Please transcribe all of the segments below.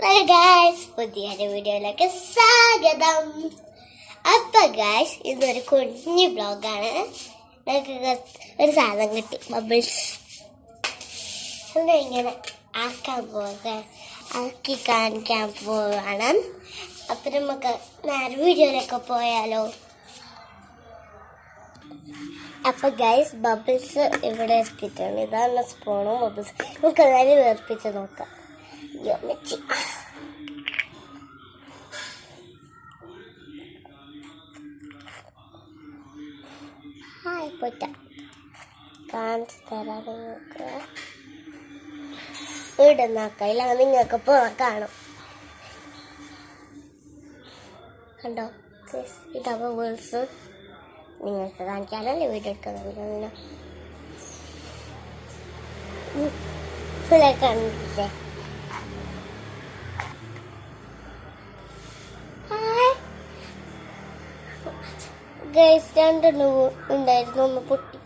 Hello guys, പുതിയൊരു വീഡിയോയിലേക്ക് സ്വാഗതം. അപ്പോൾ ഗായ്സ്, ഇതൊരു കുഞ്ഞു ബ്ലോഗാണ്. നമുക്ക് ഒരു സാധനം കിട്ടി, ബബിൾസ്. ഇങ്ങനെ ആക്കി കാണിക്കാൻ പോവാണ്. അപ്പം നമുക്ക് നേരെ വീഡിയോയിലൊക്കെ പോയാലോ. അപ്പോൾ ഗായ്സ്, ബബിൾസ് ഇവിടെ എത്തിയിട്ടുണ്ട്. ഇതാണ് സ്പൂണും ബബിൾസ്. നമുക്ക് നേരെ വേർപ്പിച്ച് നോക്കാം. ഹായ് പൊറ്റ കാണിച്ചു തരാം നിങ്ങൾക്ക്. ഇവിടെ നോക്കാം, ഇല്ല നിങ്ങൾക്ക് കാണും. കണ്ടോ, ഇതാ ബബിൾസ്. നിങ്ങൾക്ക് കാണിക്കാനല്ലേ വീഡിയോ എടുക്കുന്നത്. ഫുള്ളായി കാണിച്ചേ. ഗൈസ്, രണ്ടെണ്ണം ഉണ്ടായിരുന്നു, ഒന്ന് പൊട്ടി.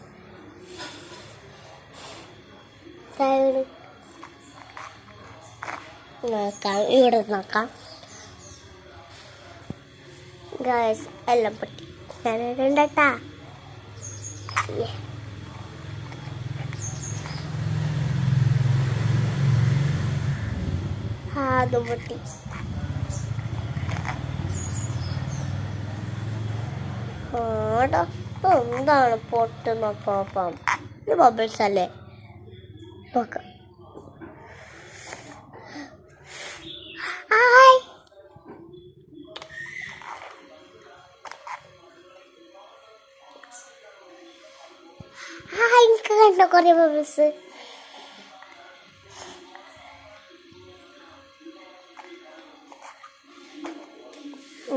നോക്കാം, ഇവിടെ നോക്കാം. ഗൈസ്, എല്ലാം പൊട്ടി. ഞാനിടണ്ടാ. അതും പൊട്ടി. എന്താണ് പൊട്ടുന്ന പാപ്പം? ഇത് ബബിൾസ് അല്ലേ? നോക്കാം. എനിക്ക് കണ്ടോ കുറേ ബബിൾസ്.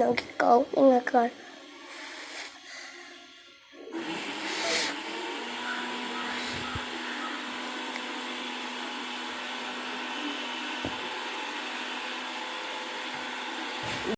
നോക്കിക്കോ, നിങ്ങൾക്ക്